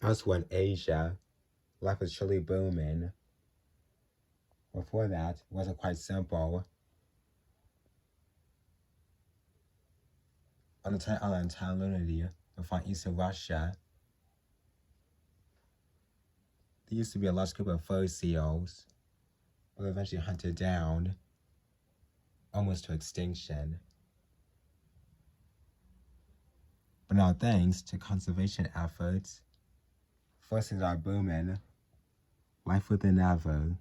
Elsewhere in Asia, life was truly booming. Before that, it wasn't quite simple. On the tiny island Lunity, we find eastern Russia. There used to be a large group of fur seals, but were eventually hunted down, almost to extinction. But now, thanks to conservation efforts, fur seals are booming, life within ever.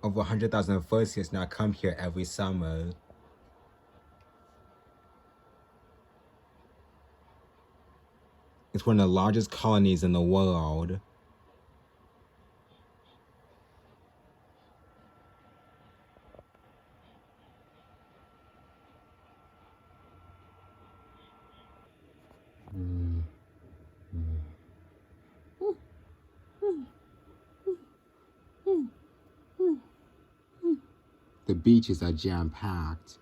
Over 100,000 fur seals now come here every summer. It's one of the largest colonies in the world. The beaches are jam-packed.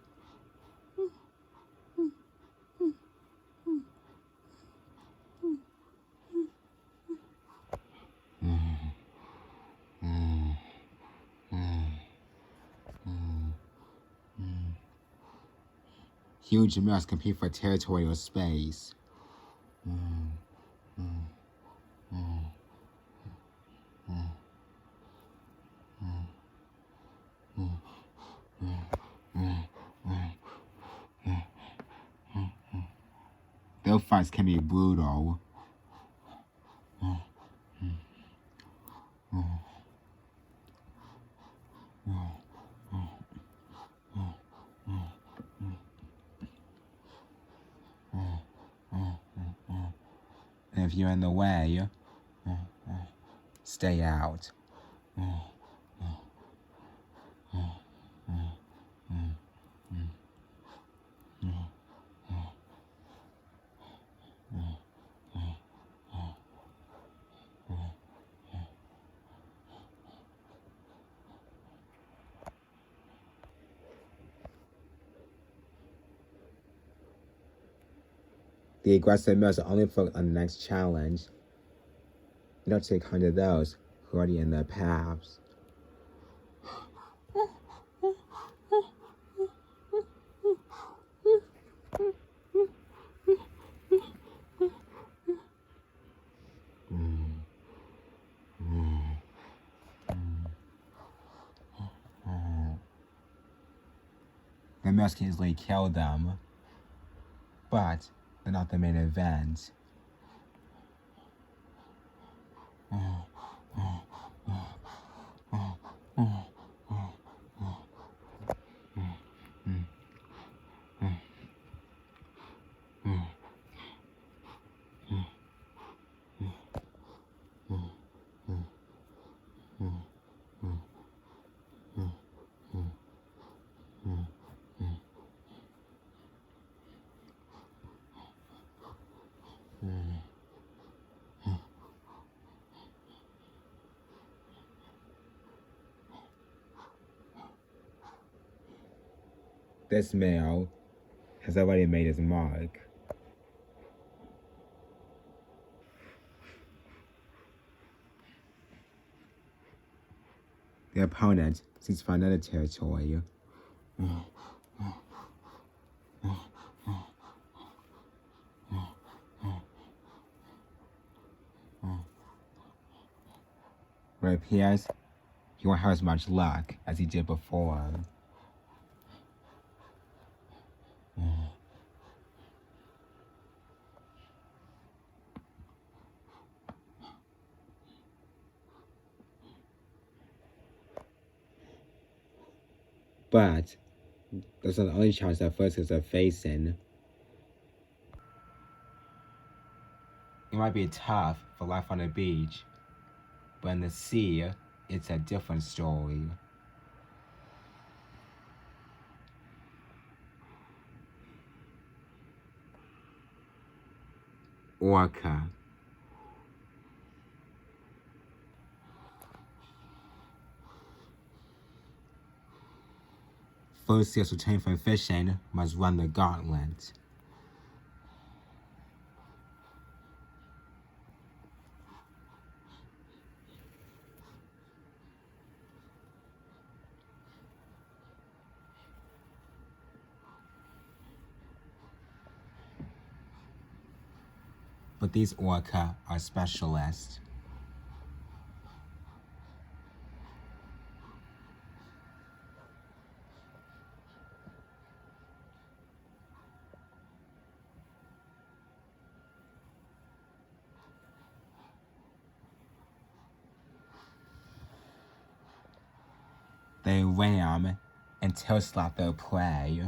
Huge males compete for territorial space. Their fights can be brutal. And if you're in the way, stay out. The aggressive males are only focused on the next challenge. They don't take harm to those who are already in their paths. The males can easily kill them, but they're not the main event. This male has already made his mark. The opponent seeks for another territory. But it appears he won't have as much luck as he did before. But those are the only challenges that fur seals are facing. It might be tough for life on the beach, but in the sea, it's a different story. Orca. Fur seals returning from fishing must run the gauntlet. But these orca are specialists. They ram and tail slap their prey.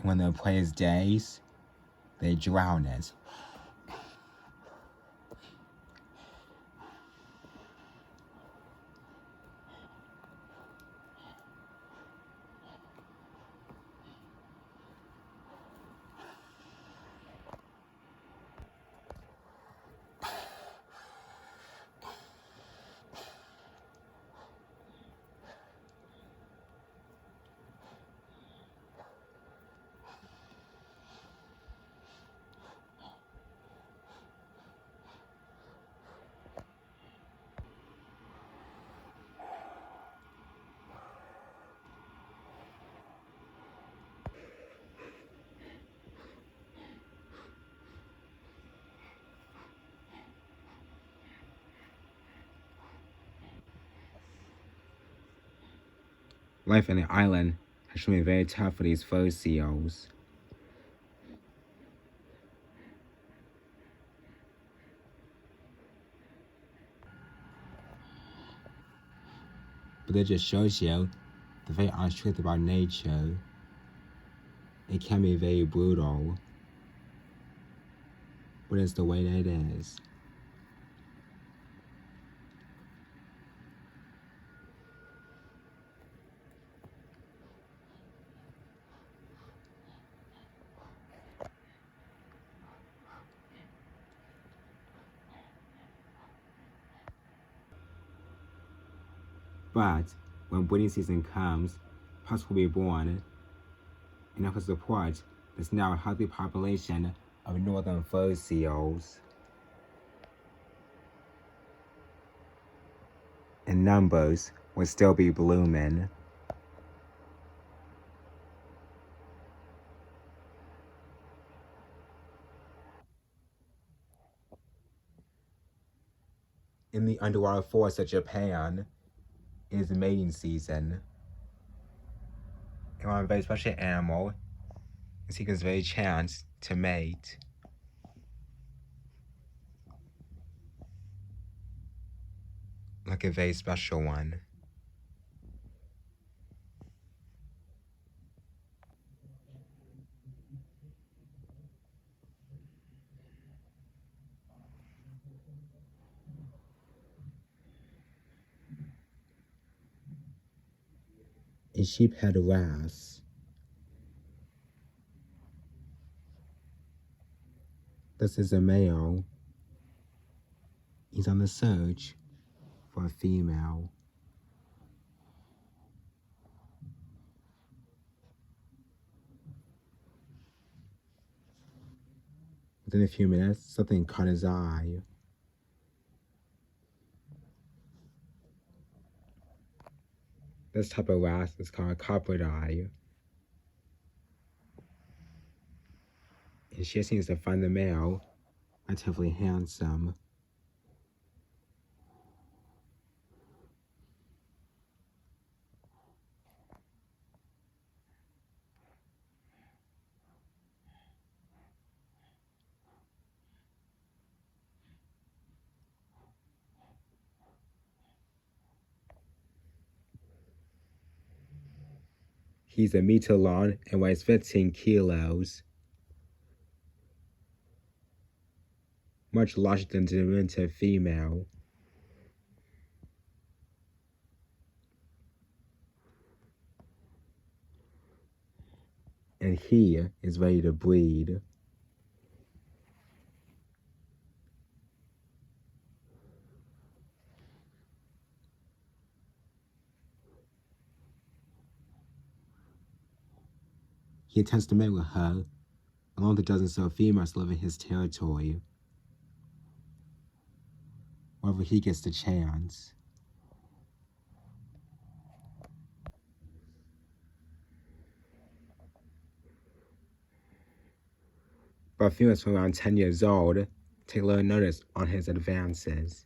When their prey is dazed, they drown it. Life on the island has shown me very tough for these fur seals. But it just shows you the very honest truth about nature. It can be very brutal, but it's the way that it is. But when breeding season comes, pups will be born, enough to support this now healthy population of northern fur seals. And numbers will still be blooming. In the underwater forests of Japan, it is mating season. And one very special animal is seeking its very chance to mate. Like a very special one. A sheephead wrasse. This is a male. He's on the search for a female. Within a few minutes, something caught his eye. This type of wrasse is called a coppered eye. And she seems to find the male relatively handsome. He's a meter long and weighs 15 kilos, much larger than the winter female. And he is ready to breed. He intends to mate with her, along with a dozen so females live in his territory, wherever he gets the chance. But females from around 10 years old take little notice on his advances.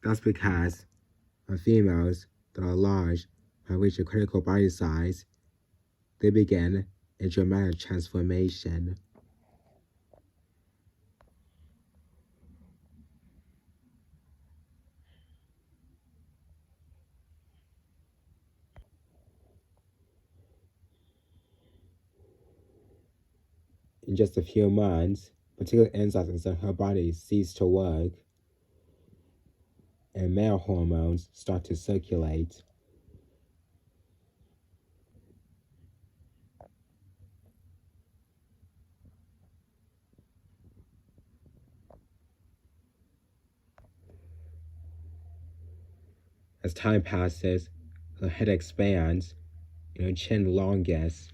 That's because when females that are large have reached a critical body size, they begin a dramatic transformation. In just a few months, particular enzymes inside her body cease to work, and male hormones start to circulate. As time passes, her head expands and her chin elongates.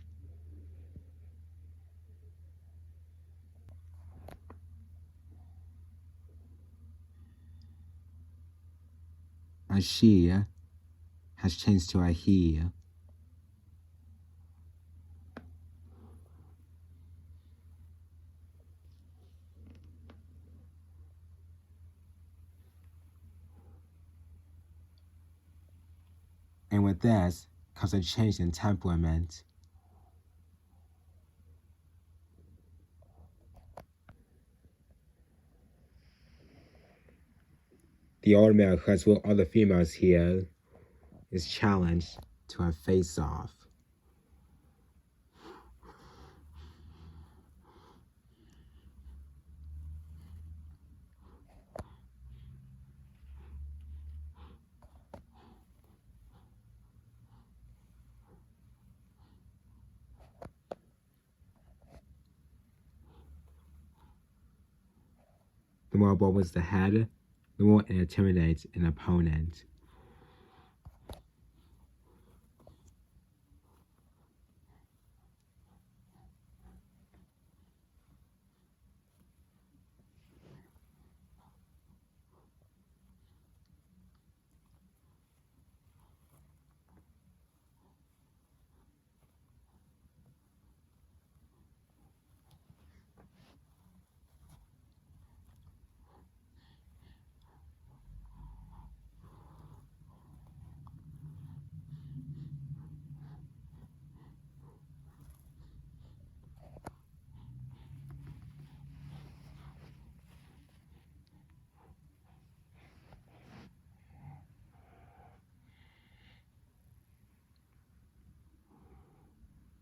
As she has changed to a he. And with this comes a change in temperament. The old male who has ruled all the females here is challenged to a face-off. The more bold was the head, the more it intimidates an opponent.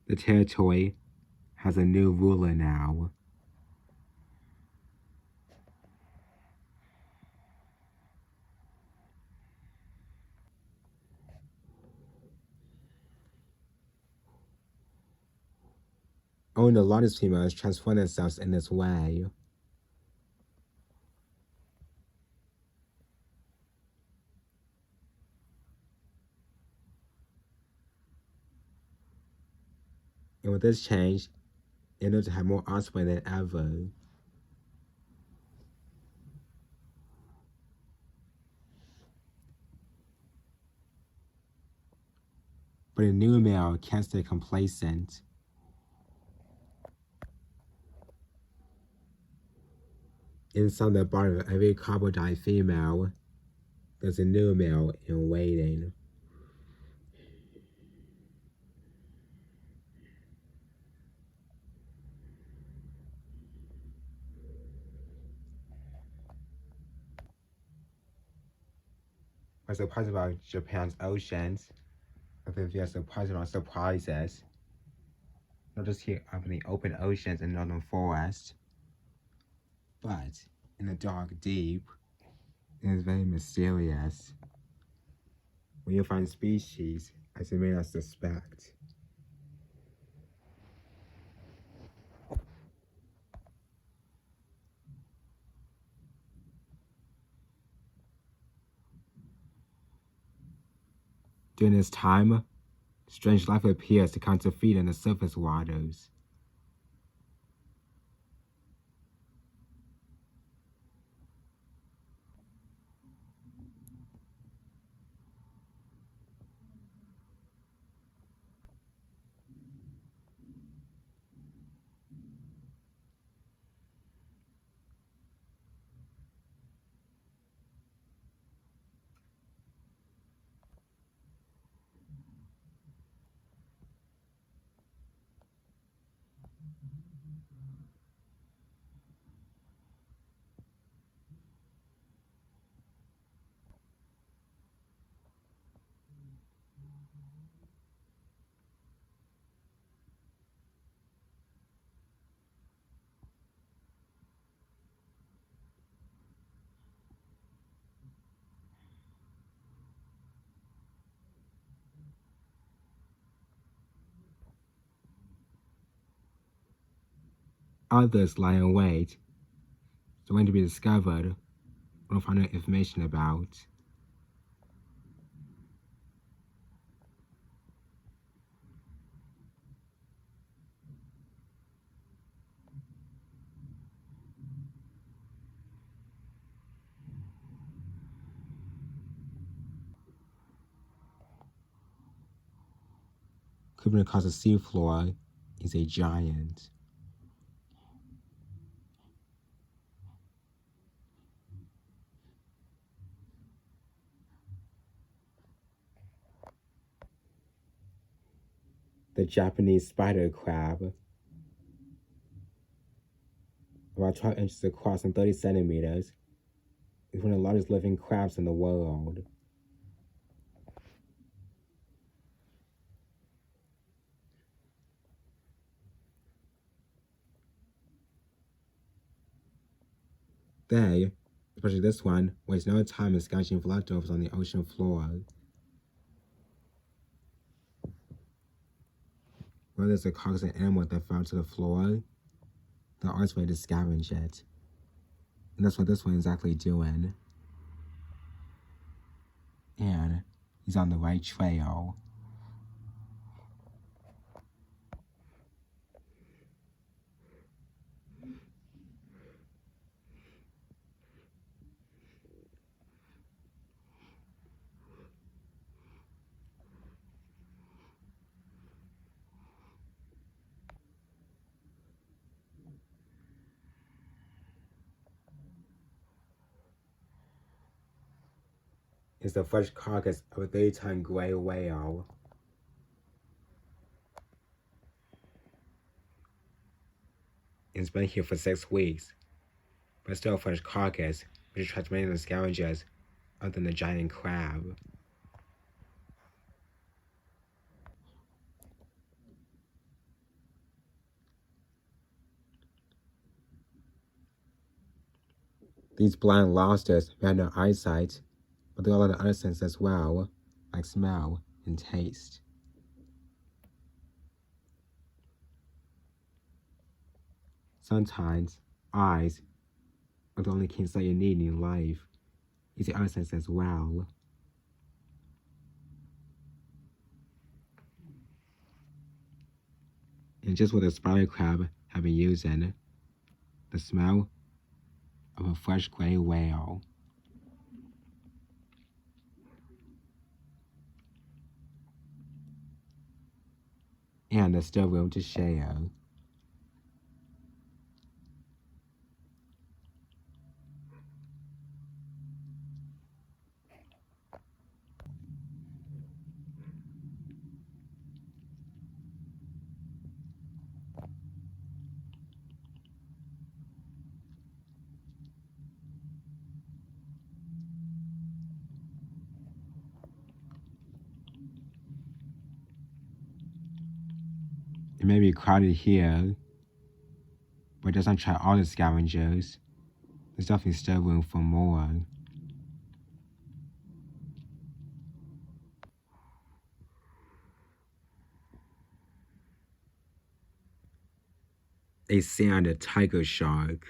The territory has a new ruler now. Only the largest females transform themselves in this way. And with this change, in order to have more, offspring than ever. But a new male can't stay complacent. Inside the body of every crocodile female, there's a new male in waiting. What's surprising about Japan's oceans? I think there's surprising surprises. Not just here up in the open oceans and northern forests, but in the dark deep, it is very mysterious. When you find species as you may not suspect. During this time, strange life appears to come to feed in the surface waters. Others lie in wait, so when to be discovered, we don't find no information about. Creeping across the seafloor is a giant. The Japanese spider crab, about 12 inches across and 30 centimeters, is one of the largest living crabs in the world. They, especially this one, waste no time in scratching for leftovers on the ocean floor. Whether there's a carcass of an animal that fell to the floor, they're always ready to scavenge it. And that's what this one is exactly doing. And he's on the right trail. It's the fresh carcass of a 30-ton gray whale. It's been here for 6 weeks, but still a fresh carcass, which attracts many of the scavengers other than the giant crab. These blind lobsters may have no eyesight, but they all have other senses as well, like smell and taste. Sometimes, eyes are the only kings that you need in life. Use the other senses as well. And just what the spider crab have been using, the smell of a fresh gray whale. Japan, there's still room to share. It may be crowded here, but it doesn't try all the scavengers. There's definitely still room for more. A sand tiger shark.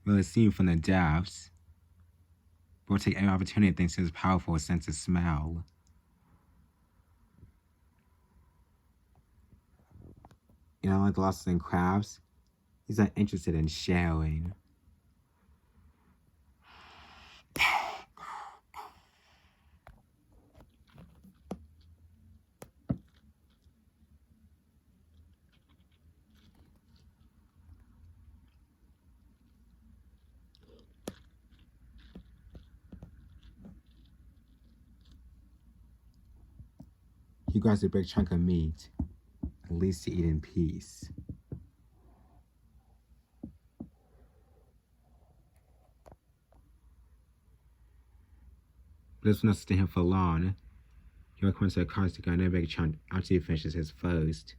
Well, it's seen from the depths, but will take any opportunity thanks to his powerful sense of smell. Like lobsters and crabs, he's not interested in sharing. He grabs a big chunk of meat, at least to eat in peace. But this will not sustain him for long. He will come to the cars to get another big chunk after he finishes his first.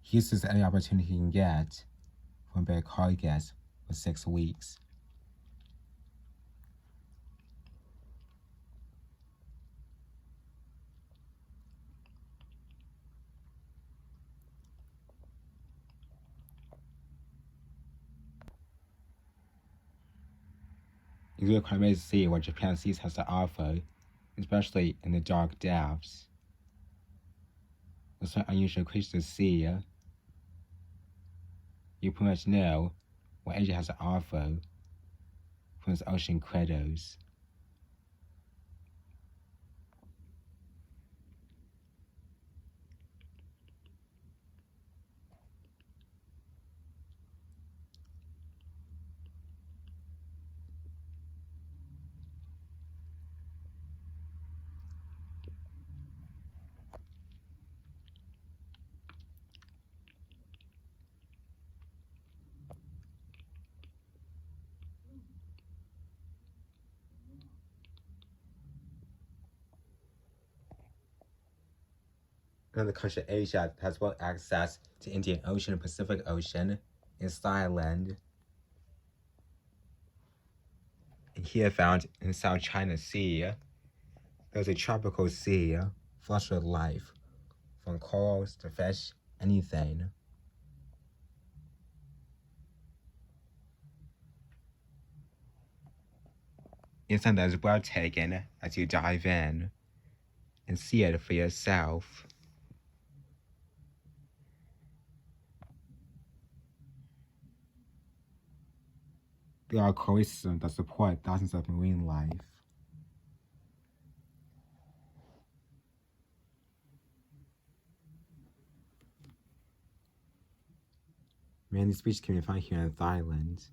He uses any opportunity he can get from big carcass for 6 weeks. It's really quite amazing to see what Japan's seas has to offer, especially in the dark depths. There's some unusual creatures to see. You pretty much know what Asia has to offer from its ocean critters. Another country in Asia that has both access to Indian Ocean and Pacific Ocean is Thailand. And here found in the South China Sea, there's a tropical sea flush with life, from corals to fish, anything. It's something that is breathtaking as you dive in and see it for yourself. There are coral systems that support thousands of marine life. Many species can be found here in Thailand.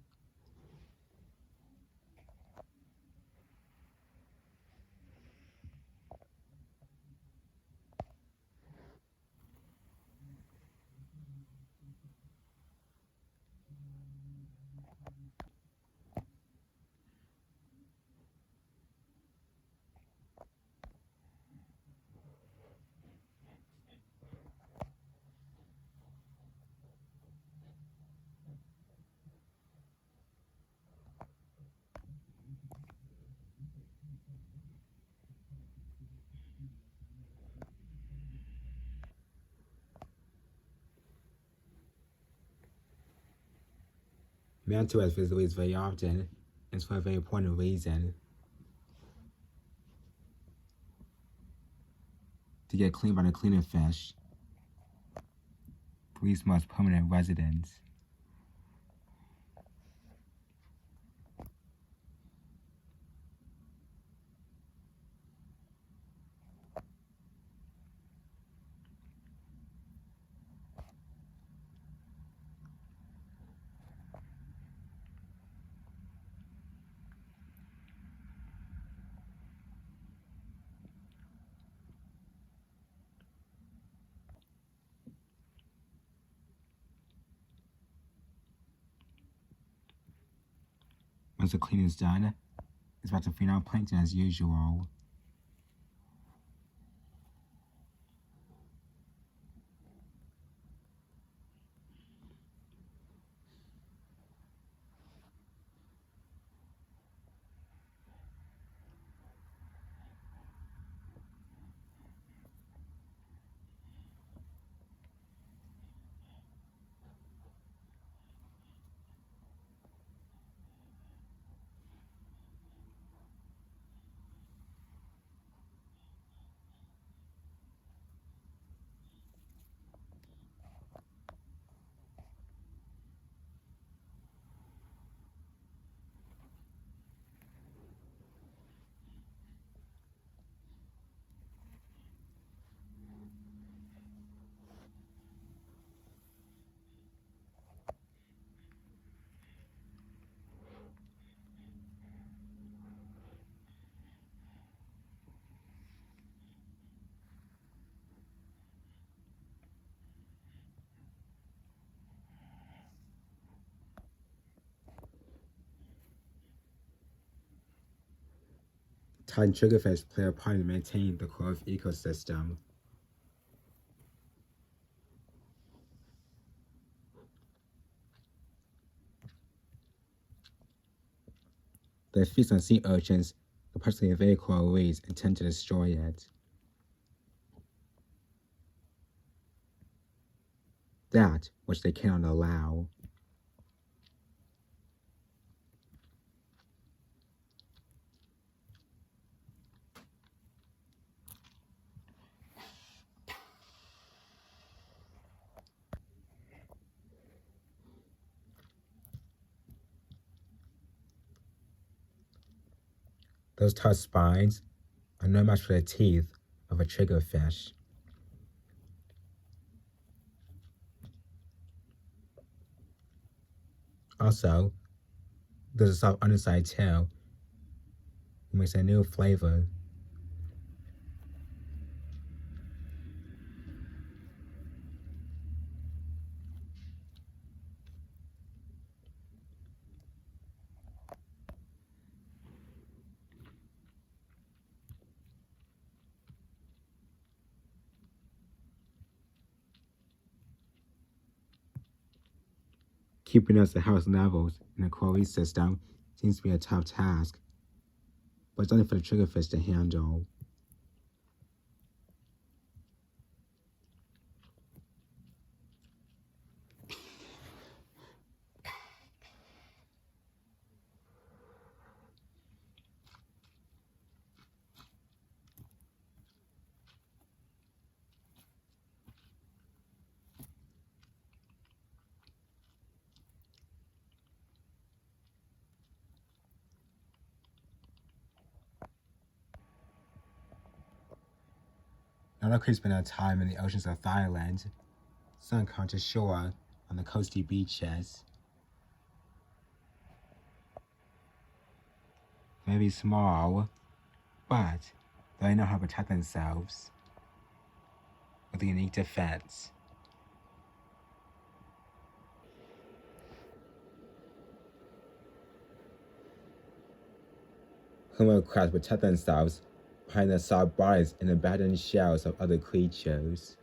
Mantua is visited very often, and it's for a very important reason. To get cleaned by the cleaner fish, the reef's most permanent residents. Once the cleaning is done, it's about to feed on plankton as usual. Tide and triggerfish play a part in maintaining the coral ecosystem. They feast on sea urchins, but partially invade coral reefs and tend to destroy it. That which they cannot allow. Those tough spines are no match for the teeth of a triggerfish. Also, there's a soft underside tail, which makes a new flavor. Keeping us at house levels in a coral reef system seems to be a tough task, but it's only for the triggerfish to handle. Not all crew spend their time in the oceans of Thailand. Some come to shore on the coasty beaches. Maybe small, but they know how to protect themselves with a unique defense. Hermit crabs protect themselves behind the soft bodies and abandoned shells of other creatures.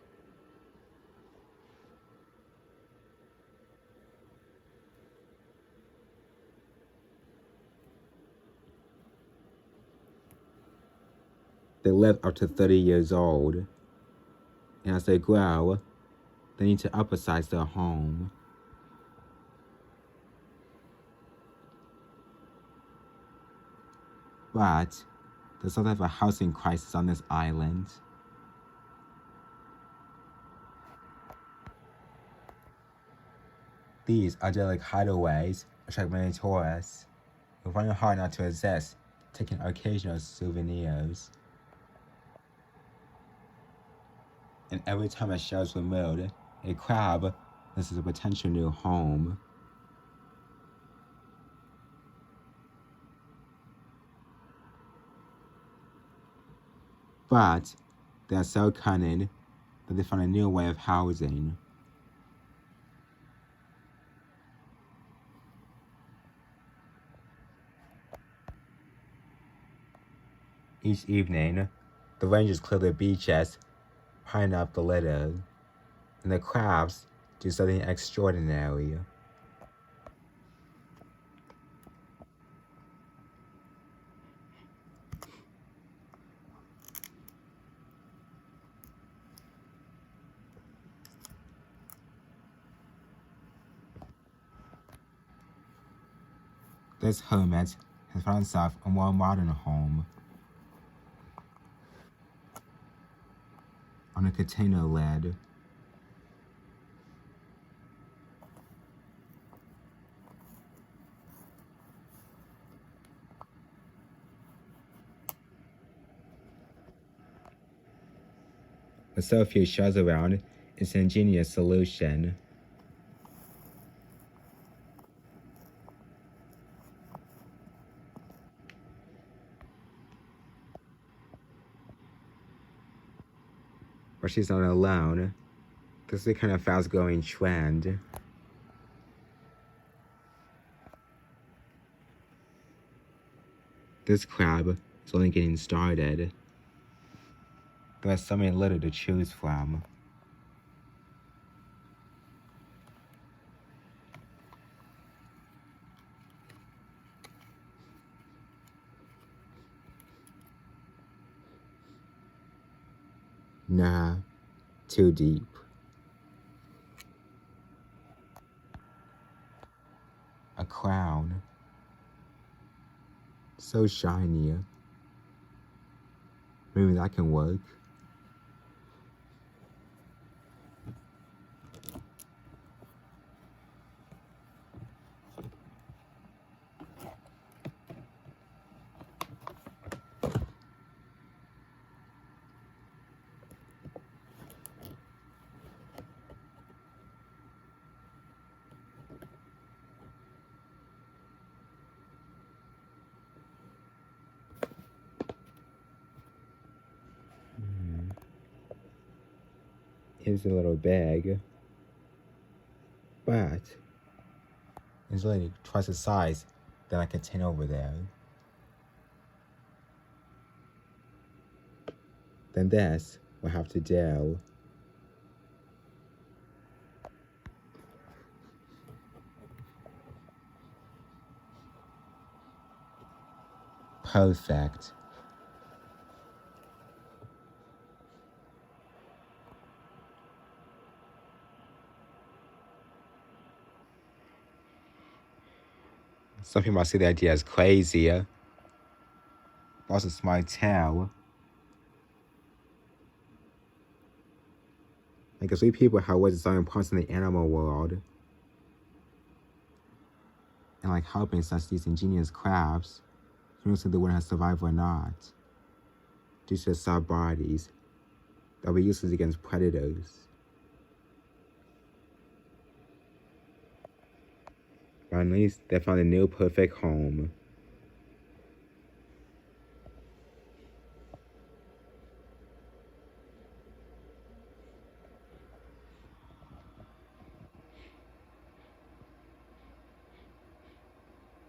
They live up to 30 years old, and as they grow, they need to upsize their home. But there's sort of a housing crisis on this island. These idyllic hideaways attract many tourists who find it hard not to resist taking occasional souvenirs. And every time a shell is removed, a crab this is a potential new home. But they are so cunning that they find a new way of housing. Each evening, the rangers clear the beaches, pine up the litter, and the crabs do something extraordinary. This hermit has found himself a more modern home on a container lid. With so few shells around, it's an ingenious solution. But she's not alone. This is a kind of fast-growing trend. This crab is only getting started. There's so many litter to choose from. Nah, too deep. A crown. So shiny. Maybe that can work. Here's a little bag, but it's really twice the size that I contain over there. Then this will have to do. Perfect. Some people might see the idea as crazy, but also smart too. Like, as we people have what's so important in the animal world, and like helping such these ingenious crabs, you don't see the one has survived or not, due to their soft bodies that will be useless against predators. Finally, they found a new perfect home.